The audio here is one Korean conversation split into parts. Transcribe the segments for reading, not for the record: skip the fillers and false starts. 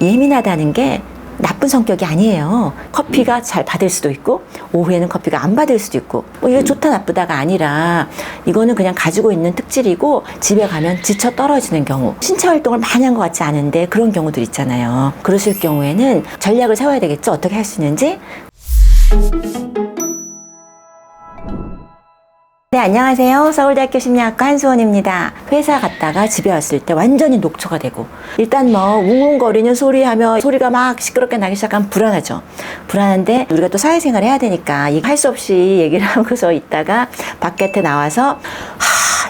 예민하다는 게 나쁜 성격이 아니에요. 커피가 잘 받을 수도 있고 오후에는 커피가 안 받을 수도 있고 이게 좋다 나쁘다가 아니라 이거는 그냥 가지고 있는 특질이고 집에 가면 지쳐 떨어지는 경우, 신체 활동을 많이 한 것 같지 않은데 그런 경우들 있잖아요. 그러실 경우에는 전략을 세워야 되겠죠. 어떻게 할 수 있는지. 네, 안녕하세요. 서울대학교 심리학과 한수원입니다. 회사 갔다가 집에 왔을 때 완전히 녹초가 되고 일단 뭐 웅웅거리는 소리하며 소리가 막 시끄럽게 나기 시작하면 불안하죠. 불안한데 우리가 또 사회생활 해야 되니까 할 수 없이 얘기를 하고서 있다가 바깥에 나와서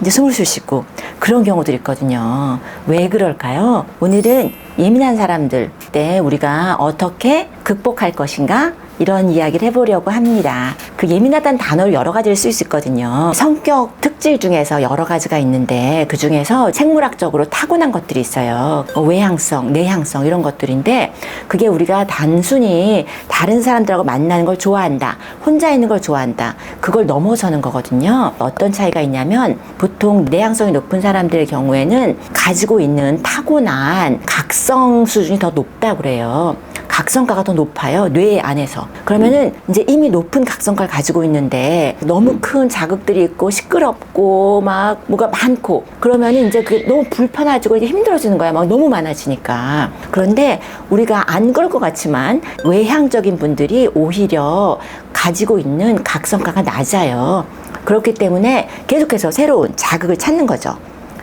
이제 숨을 쉬고 그런 경우들이 있거든요. 왜 그럴까요? 오늘은 예민한 사람들 때 우리가 어떻게 극복할 것인가? 이런 이야기를 해보려고 합니다. 그 예민하다는 단어를 여러 가지를 쓸 수 있거든요. 성격 특질 중에서 여러 가지가 있는데 그 중에서 생물학적으로 타고난 것들이 있어요. 외향성, 내향성 이런 것들인데 그게 우리가 단순히 다른 사람들하고 만나는 걸 좋아한다, 혼자 있는 걸 좋아한다, 그걸 넘어서는 거거든요. 어떤 차이가 있냐면 보통 내향성이 높은 사람들의 경우에는 가지고 있는 타고난 각성 수준이 더 높다고 그래요. 각성가가 더 높아요. 뇌 안에서. 그러면은 이제 이미 높은 각성가를 가지고 있는데 너무 큰 자극들이 있고 시끄럽고 막 뭐가 많고 그러면은 이제 그게 너무 불편해지고 이제 힘들어지는 거야. 막 너무 많아지니까. 그런데 우리가 안 그럴 것 같지만 외향적인 분들이 오히려 가지고 있는 각성가가 낮아요. 그렇기 때문에 계속해서 새로운 자극을 찾는 거죠.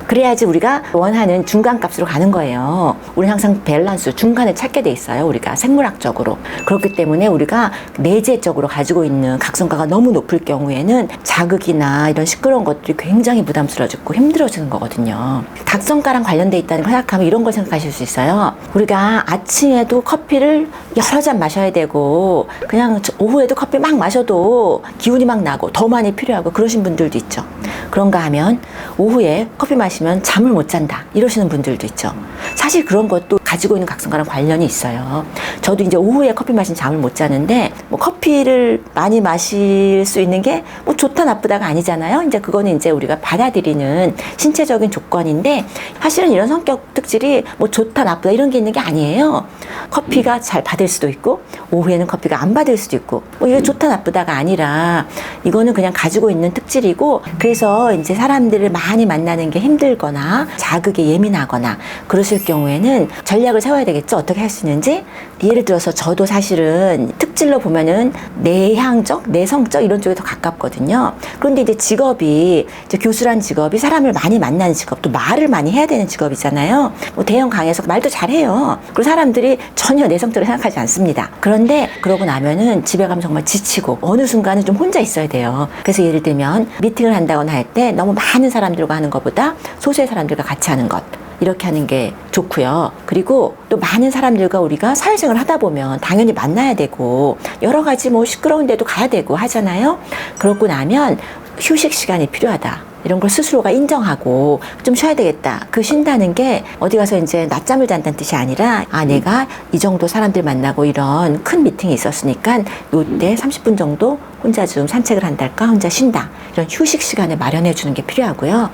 그래야지 우리가 원하는 중간값으로 가는 거예요. 우리는 항상 밸런스, 중간을 찾게 돼 있어요. 우리가 생물학적으로. 그렇기 때문에 우리가 내재적으로 가지고 있는 각성가가 너무 높을 경우에는 자극이나 이런 시끄러운 것들이 굉장히 부담스러워지고 힘들어지는 거거든요. 각성가랑 관련돼 있다는 걸 생각하면 이런 걸 생각하실 수 있어요. 우리가 아침에도 커피를 여러 잔 마셔야 되고 그냥 오후에도 커피 막 마셔도 기운이 막 나고 더 많이 필요하고 그러신 분들도 있죠. 그런가 하면 오후에 커피 마시면 잠을 못 잔다 이러시는 분들도 있죠. 사실 그런 것도 가지고 있는 각성과랑 관련이 있어요. 저도 이제 오후에 커피 마시면 잠을 못 자는데 뭐 커피를 많이 마실 수 있는 게 뭐 좋다 나쁘다가 아니잖아요. 이제 그거는 이제 우리가 받아들이는 신체적인 조건인데 사실은 이런 성격 특질이 뭐 좋다 나쁘다 이런 게 있는 게 아니에요. 커피가 잘 받을 수도 있고 오후에는 커피가 안 받을 수도 있고 뭐 이게 좋다 나쁘다가 아니라 이거는 그냥 가지고 있는 특질이고 그래서 이제 사람들을 많이 만나는 게 힘들거나 자극에 예민하거나 그러실 경우에는 전략을 세워야 되겠죠. 어떻게 할 수 있는지. 예를 들어서 저도 사실은 특질로 보면은 내향적, 내성적 이런 쪽에 더 가깝거든요. 그런데 이제 직업이 이제 교수란 직업이 사람을 많이 만나는 직업, 또 말을 많이 해야 되는 직업이잖아요. 뭐 대형 강의에서 말도 잘해요. 그리고 사람들이 전혀 내성적으로 생각하지 않습니다. 그런데 그러고 나면은 집에 가면 정말 지치고 어느 순간은 좀 혼자 있어야 돼요. 그래서 예를 들면 미팅을 한다거나 할 때 너무 많은 사람들과 하는 것보다 소수의 사람들과 같이 하는 것. 이렇게 하는 게 좋고요. 그리고 또 많은 사람들과 우리가 사회생활을 하다 보면 당연히 만나야 되고 여러 가지 뭐 시끄러운 데도 가야 되고 하잖아요. 그러고 나면 휴식 시간이 필요하다. 이런 걸 스스로가 인정하고 좀 쉬어야 되겠다. 그 쉰다는 게 어디 가서 이제 낮잠을 잔다는 뜻이 아니라 내가 이 정도 사람들 만나고 이런 큰 미팅이 있었으니까 이때 30분 정도 혼자 좀 산책을 한달까 혼자 쉰다. 이런 휴식 시간을 마련해 주는 게 필요하고요.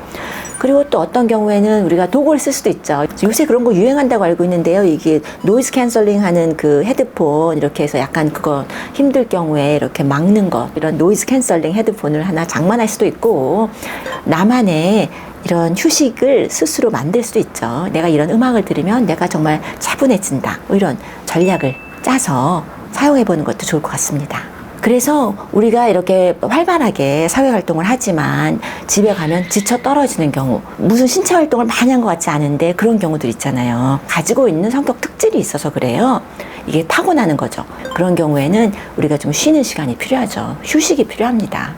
그리고 또 어떤 경우에는 우리가 도구를 쓸 수도 있죠. 요새 그런 거 유행한다고 알고 있는데요. 이게 노이즈 캔슬링 하는 그 헤드폰 이렇게 해서 약간 그거 힘들 경우에 이렇게 막는 거 이런 노이즈 캔슬링 헤드폰을 하나 장만할 수도 있고 나만의 이런 휴식을 스스로 만들 수도 있죠. 내가 이런 음악을 들으면 내가 정말 차분해진다. 뭐 이런 전략을 짜서 사용해보는 것도 좋을 것 같습니다. 그래서 우리가 이렇게 활발하게 사회활동을 하지만 집에 가면 지쳐 떨어지는 경우 무슨 신체 활동을 많이 한 것 같지 않은데 그런 경우들 있잖아요. 가지고 있는 성격 특질이 있어서 그래요. 이게 타고나는 거죠. 그런 경우에는 우리가 좀 쉬는 시간이 필요하죠. 휴식이 필요합니다.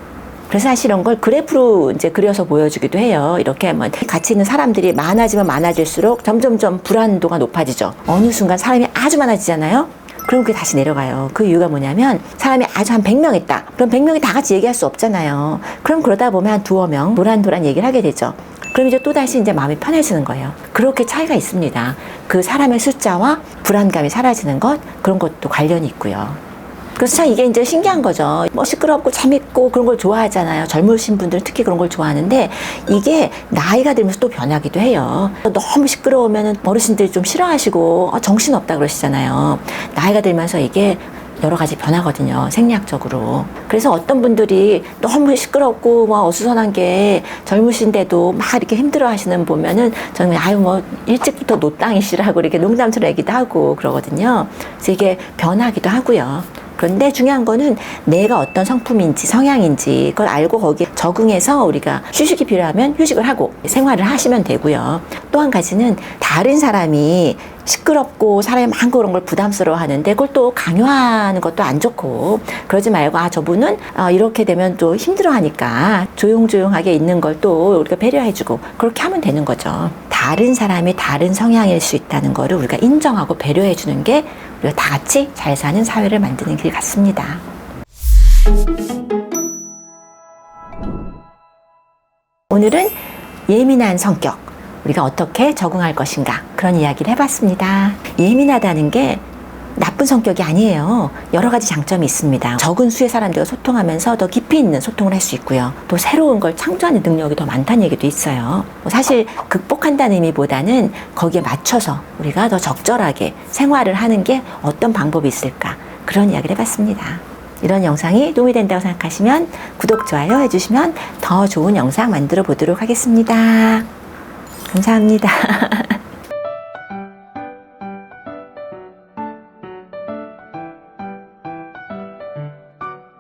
그래서 사실 이런 걸 그래프로 이제 그려서 보여주기도 해요. 이렇게 하면 같이 있는 사람들이 많아지면 많아질수록 점점점 불안도가 높아지죠. 어느 순간 사람이 아주 많아지잖아요. 그럼 그게 다시 내려가요. 그 이유가 뭐냐면 사람이 아주 한 100명 있다. 그럼 100명이 다 같이 얘기할 수 없잖아요. 그럼 그러다 보면 한 두어 명 도란도란 얘기를 하게 되죠. 그럼 이제 또다시 이제 마음이 편해지는 거예요. 그렇게 차이가 있습니다. 그 사람의 숫자와 불안감이 사라지는 것, 그런 것도 관련이 있고요. 그래서 참 이게 이제 신기한 거죠. 뭐 시끄럽고 재밌고 그런 걸 좋아하잖아요. 젊으신 분들은 특히 그런 걸 좋아하는데 이게 나이가 들면서 또 변하기도 해요. 너무 시끄러우면 어르신들이 좀 싫어하시고 정신없다 그러시잖아요. 나이가 들면서 이게 여러 가지 변하거든요. 생리학적으로. 그래서 어떤 분들이 너무 시끄럽고 뭐 어수선한 게 젊으신데도 막 이렇게 힘들어 하시는 보면은 저는 아유 뭐 일찍부터 노땅이시라고 이렇게 농담처럼 얘기도 하고 그러거든요. 그래서 이게 변하기도 하고요. 그런데 중요한 거는 내가 어떤 성품인지 성향인지 그걸 알고 거기에 적응해서 우리가 휴식이 필요하면 휴식을 하고 생활을 하시면 되고요. 또 한 가지는 다른 사람이 시끄럽고 사람이 많고 그런 걸 부담스러워 하는데 그걸 또 강요하는 것도 안 좋고 그러지 말고 저분은 이렇게 되면 또 힘들어 하니까 조용조용하게 있는 걸 또 우리가 배려해주고 그렇게 하면 되는 거죠. 다른 사람이 다른 성향일 수 있다는 거를 우리가 인정하고 배려해주는 게 우리가 다 같이 잘 사는 사회를 만드는 길 같습니다. 오늘은 예민한 성격, 우리가 어떻게 적응할 것인가 그런 이야기를 해봤습니다. 예민하다는 게 나쁜 성격이 아니에요. 여러 가지 장점이 있습니다. 적은 수의 사람들과 소통하면서 더 깊이 있는 소통을 할 수 있고요. 또 새로운 걸 창조하는 능력이 더 많다는 얘기도 있어요. 사실 극복한다는 의미보다는 거기에 맞춰서 우리가 더 적절하게 생활을 하는 게 어떤 방법이 있을까 그런 이야기를 해봤습니다. 이런 영상이 도움이 된다고 생각하시면 구독, 좋아요 해주시면 더 좋은 영상 만들어 보도록 하겠습니다. 감사합니다.